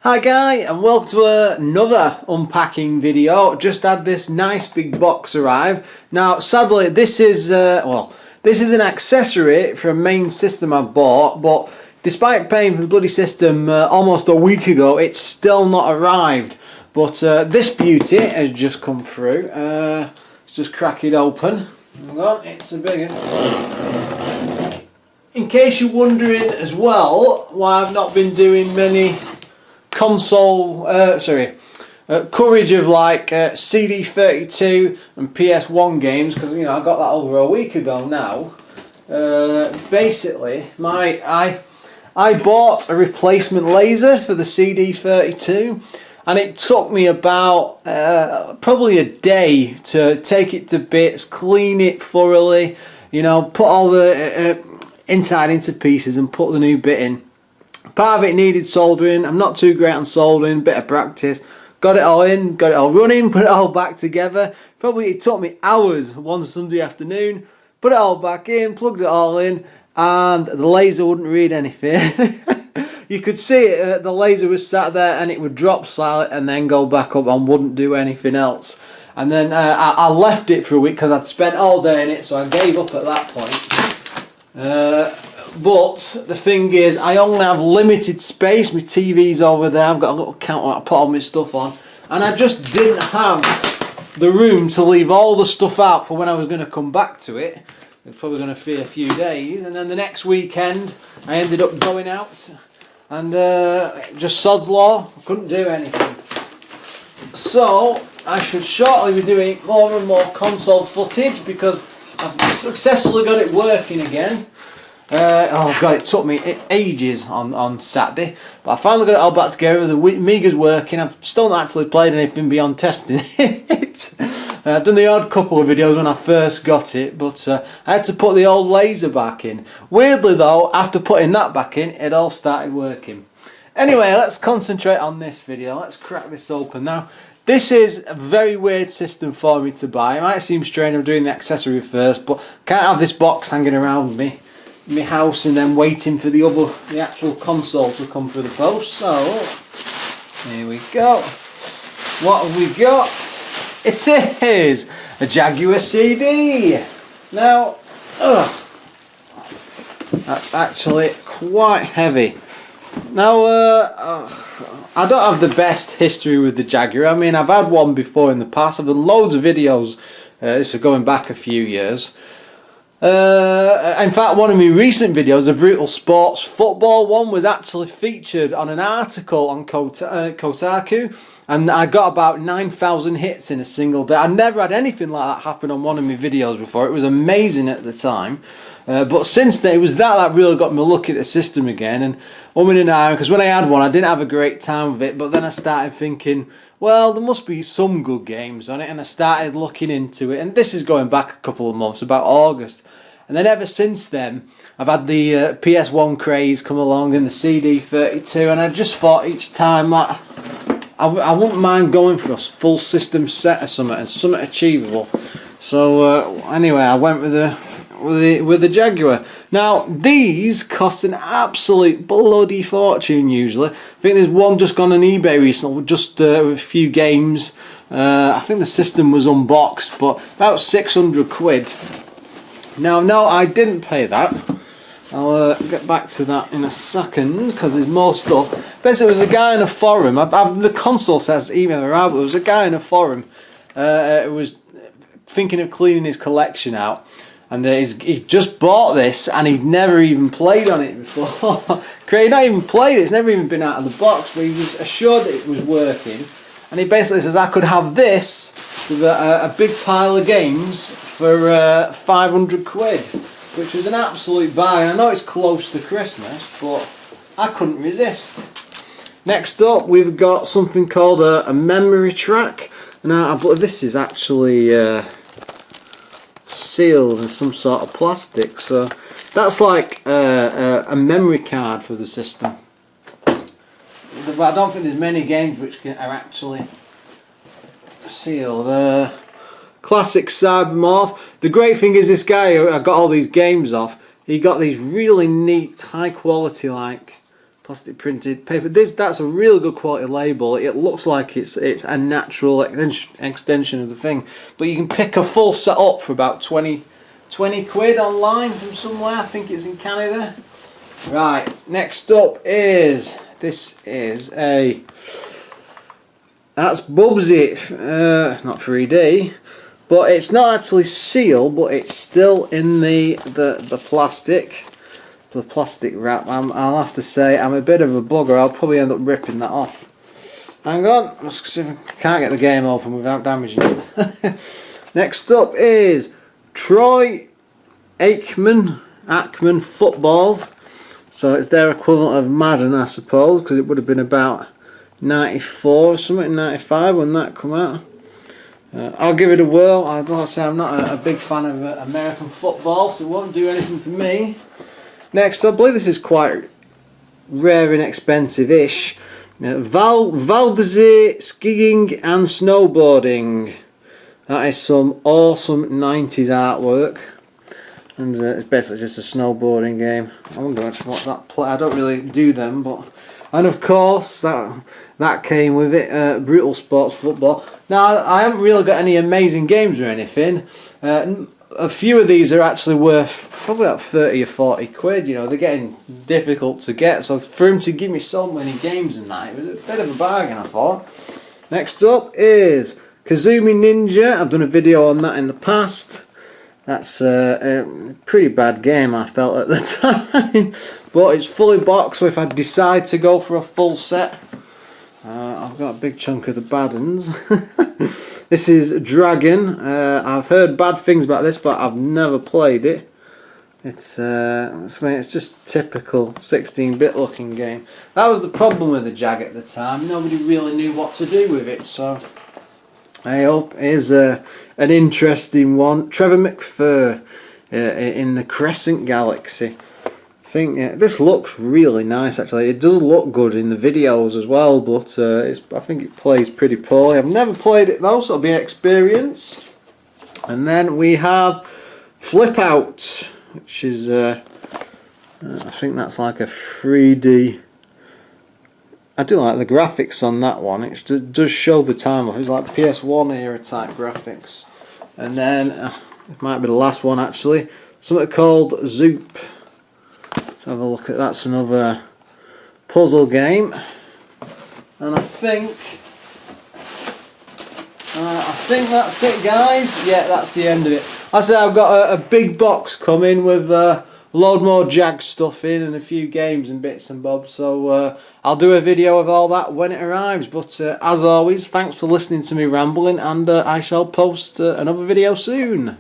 Hi guys, and welcome to another unpacking video. Just had this nice big box arrive. Now sadly this is this is an accessory for a main system I've bought, but despite paying for the bloody system almost a week ago, it's still not arrived. But this beauty has just come through. Let's just crack it open. Hang on, it's a big one. In case you're wondering as well why I've not been doing many console coverage of like CD32 and PS1 games, because I got that over a week ago now. Basically I bought a replacement laser for the CD32, and it took me about probably a day to take it to bits, clean it thoroughly, put all the inside into pieces and put the new bit in. Part of it needed soldering. I'm not too great on soldering, bit of practice. Got it all in, got it all running, put it all back together. Probably it took me hours one Sunday afternoon. Put it all back in, plugged it all in, and the laser wouldn't read anything. You could see it, the laser was sat there and it would drop silent and then go back up and wouldn't do anything else. And then I left it for a week because I'd spent all day in it, so I gave up at that point. But the thing is, I only have limited space. My TV's over there. I've got a little counter I put all my stuff on, and I just didn't have the room to leave all the stuff out for when I was going to come back to it. It's probably going to be a few days, and then the next weekend I ended up going out, and just sod's law, I couldn't do anything. So I should shortly be doing more and more console footage because I've successfully got it working again. Oh god, it took me ages on Saturday, but I finally got it all back together. The Amiga's working. I've still not actually played anything beyond testing it. I've done the odd couple of videos when I first got it, but I had to put the old laser back in. Weirdly though, after putting that back in, it all started working. Anyway, let's concentrate on this video. Let's crack this open now. This is a very weird system for me to buy. It might seem strange I'm doing the accessory first, but can't have this box hanging around me in my house and then waiting for the actual console to come through the post. So here we go. What have we got? It is a Jaguar CD. Now that's actually quite heavy. Now I don't have the best history with the Jaguar. I mean, I've had one before in the past. I've done loads of videos. This is going back a few years. In fact, one of my recent videos, the Brutal Sports Football one, was actually featured on an article on Kotaku, and I got about 9,000 hits in a single day. I never had anything like that happen on one of my videos before. It was amazing at the time. But since then, it was that really got me looking at the system again. And because when I had one, I didn't have a great time with it, but then I started thinking, well, there must be some good games on it, and I started looking into it, and this is going back a couple of months, about August. And then ever since then, I've had the PS1 craze come along and the CD32, and I just thought each time that I wouldn't mind going for a full system set or something, and something achievable. So anyway, I went with the Jaguar. Now these cost an absolute bloody fortune usually. I think there's one just gone on eBay recently, just with a few games. I think the system was unboxed, but about 600 quid. Now no, I didn't pay that. I'll get back to that in a second because there's more stuff. Basically, there was a guy in a forum. The console says email around, but there was a guy in a forum who was thinking of cleaning his collection out. And he just bought this and he'd never even played on it before. He'd not even played it, it's never even been out of the box, but he was assured that it was working. And he basically says, I could have this with a big pile of games for 500 quid, which was an absolute bargain. I know it's close to Christmas, but I couldn't resist. Next up, we've got something called a memory track. Now, I believe this is actually sealed in some sort of plastic, so that's like a memory card for the system. But I don't think there's many games which are actually sealed. Classic Cybermorph. The great thing is this guy I got all these games off, he got these really neat high quality like plastic printed paper. That's a really good quality label. It looks like it's a natural extension of the thing, but you can pick a full set up for about 20 quid online from somewhere. I think it's in Canada. Right, next up is that's Bubsy. Not 3D, but it's not actually sealed, but it's still in the plastic. The plastic wrap. I'll have to say I'm a bit of a bugger. I'll probably end up ripping that off. Hang on, let's see if I can't get the game open without damaging it. Next up is Troy Aikman Football. So it's their equivalent of Madden, I suppose, because it would have been about 94 or something, 95 when that come out. I'll give it a whirl. I've got to say I'm not a big fan of American football, so it won't do anything for me. Next, I believe this is quite rare and expensive-ish. Valdezir skiing and snowboarding. That is some awesome 90s artwork, and it's basically just a snowboarding game. I wonder what that play. I don't really do them, but and of course that came with it. Brutal Sports Football. Now I haven't really got any amazing games or anything. A few of these are actually worth probably about 30 or 40 quid, you know, they're getting difficult to get, so for him to give me so many games in that, it was a bit of a bargain, I thought. Next up is Kazumi Ninja. I've done a video on that in the past. That's a pretty bad game, I felt at the time, but it's fully boxed, so if I decide to go for a full set, I've got a big chunk of the bad uns. This is Dragon. I've heard bad things about this, but I've never played it. It's just typical 16-bit looking game. That was the problem with the Jag at the time. Nobody really knew what to do with it, so I hope is an interesting one. Trevor McFur in the Crescent Galaxy. I think this looks really nice actually. It does look good in the videos as well, but I think it plays pretty poorly. I've never played it though, so it'll be an experience. And then we have Flip Out, which is I think that's like a 3D. I do like the graphics on that one. It does show the time off. It's like PS1 era type graphics. And then it might be the last one actually. Something called Zoop. Let's have a look at that's another puzzle game. And I think that's it, guys. Yeah, that's the end of it. I say I've got a big box coming with a load more Jag stuff in and a few games and bits and bobs. So I'll do a video of all that when it arrives. But as always, thanks for listening to me rambling, and I shall post another video soon.